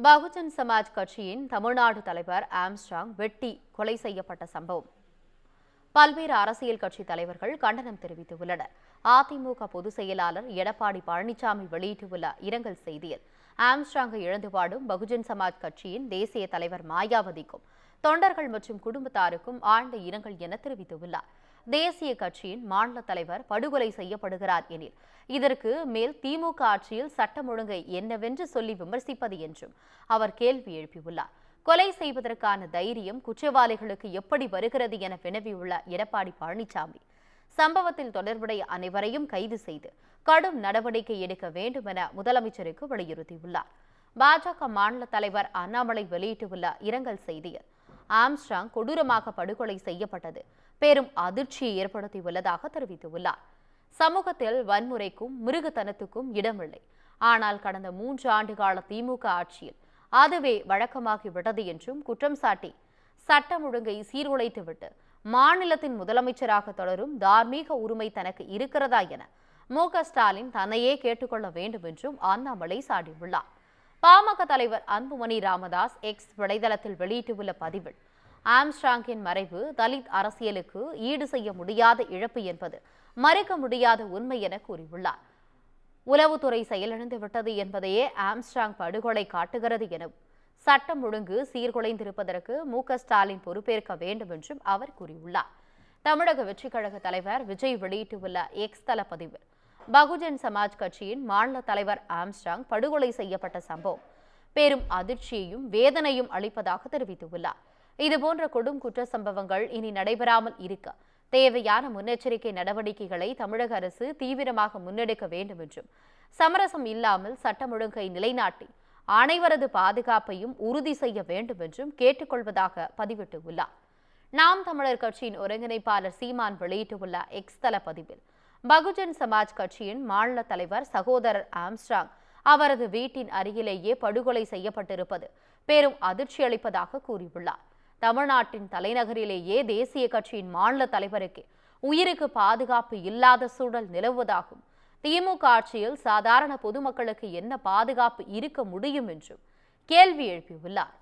பகுஜன் சமாஜ் கட்சியின் தமிழ்நாடு தலைவர் ஆம்ஸ்ட்ராங் வெட்டி கொலை செய்யப்பட்ட சம்பவம் பல்வேறு அரசியல் கட்சி தலைவர்கள் கண்டனம் தெரிவித்துள்ளனர். அதிமுக பொதுச் செயலாளர் எடப்பாடி பழனிசாமி வெளியிட்டுள்ள இரங்கல் செய்தியில் ஆம்ஸ்ட்ராங்கை இழந்து வாடும் பகுஜன் சமாஜ் கட்சியின் தேசிய தலைவர் மாயாவதிக்கும் தொண்டர்கள் மற்றும் குடும்பத்தாருக்கும் ஆழ்ந்த இரங்கல் என தெரிவித்துள்ளார். தேசிய கட்சியின் மாநில தலைவர் படுகொலை செய்யப்படுகிறார் எனில் இதற்கு மேல் திமுக ஆட்சியில் சட்டம் ஒழுங்கை என்னவென்று சொல்லி விமர்சிப்பது என்றும் அவர் கேள்வி எழுப்பியுள்ளார். கொலை செய்வதற்கான தைரியம் குற்றவாளிகளுக்கு எப்படி வருகிறது என வினவியுள்ள எடப்பாடி பழனிசாமி சம்பவத்தில் தொடர்புடைய அனைவரையும் கைது செய்து கடும் நடவடிக்கை எடுக்க வேண்டும் என முதலமைச்சருக்கு வலியுறுத்தியுள்ளார். பாஜக மாநில தலைவர் அண்ணாமலை வெளியிட்டுள்ள இரங்கல் செய்தியில் ஆம்ஸ்ட்ராங் கொடூரமாக படுகொலை செய்யப்பட்டது பெரும் அதிர்ச்சியை ஏற்படுத்தியுள்ளதாக தெரிவித்துள்ளார். சமூகத்தில் வன்முறைக்கும் மிருகத்தனத்துக்கும் இடமில்லை. ஆனால் கடந்த 3 ஆண்டுகால திமுக ஆட்சியில் அதுவே வழக்கமாகிவிட்டது என்றும் குற்றம் சாட்டி சட்டம் ஒழுங்கை சீர்குலைத்துவிட்டு மாநிலத்தின் முதலமைச்சராக தொடரும் தார்மீக உரிமை தனக்கு இருக்கிறதா என மு.க.ஸ்டாலின் தன்னையே கேட்டுக்கொள்ள வேண்டும் என்றும் அண்ணாமலை சாடியுள்ளார். பாமக தலைவர் அன்புமணி ராமதாஸ் எக்ஸ் வலைதளத்தில் வெளியிட்டுள்ள பதிவில் ஆம்ஸ்ட்ராங்கின் மறைவு தலித் அரசியலுக்கு ஈடு செய்ய முடியாத இழப்பு என்பது மறுக்க முடியாத உண்மை என கூறியுள்ளார். உளவுத்துறை செயலிழந்து விட்டது என்பதையே ஆம்ஸ்ட்ராங் படுகொலை காட்டுகிறது எனவும் சட்டம் ஒழுங்கு சீர்குலைந்திருப்பதற்கு மு.க.ஸ்டாலின் பொறுப்பேற்க வேண்டும் என்றும் அவர் கூறியுள்ளார். தமிழக வெற்றிக் கழக தலைவர் விஜய் வெளியிட்டுள்ள எக்ஸ் தள பதிவில் பகுஜன் சமாஜ் கட்சியின் மாநில தலைவர் ஆம்ஸ்ட்ராங் படுகொலை செய்யப்பட்ட சம்பவம் பெரும் அதிர்ச்சியையும் வேதனையும் அளிப்பதாக தெரிவித்துள்ளார். இதுபோன்ற கொடும் குற்ற சம்பவங்கள் இனி நடைபெறாமல் இருக்க தேவையான முன்னெச்சரிக்கை நடவடிக்கைகளை தமிழக அரசு தீவிரமாக முன்னெடுக்க வேண்டும் என்றும் சமரசம் இல்லாமல் சட்டம் ஒழுங்கை நிலைநாட்டி அனைவரது பாதுகாப்பையும் உறுதி செய்ய வேண்டும் என்றும் கேட்டுக்கொள்வதாக பதிவிட்டுள்ளார். நாம் தமிழர் கட்சியின் ஒருங்கிணைப்பாளர் சீமான் வெளியிட்டுள்ள எக்ஸ் தள பதிவில் பகுஜன் சமாஜ் கட்சியின் மாநில தலைவர் சகோதரர் ஆம்ஸ்ட்ராங் அவரது வீட்டின் அருகிலேயே படுகொலை செய்யப்பட்டிருப்பது பெரும் அதிர்ச்சி அளிப்பதாக கூறியுள்ளார். தமிழ்நாட்டின் தலைநகரிலேயே தேசிய கட்சியின் மாநில தலைவருக்கு உயிருக்கு பாதுகாப்பு இல்லாத சூழல் நிலவுவதாகும். திமுக ஆட்சியில் சாதாரண பொதுமக்களுக்கு என்ன பாதுகாப்பு இருக்க முடியும் என்றும் கேள்வி எழுப்பியுள்ளார்.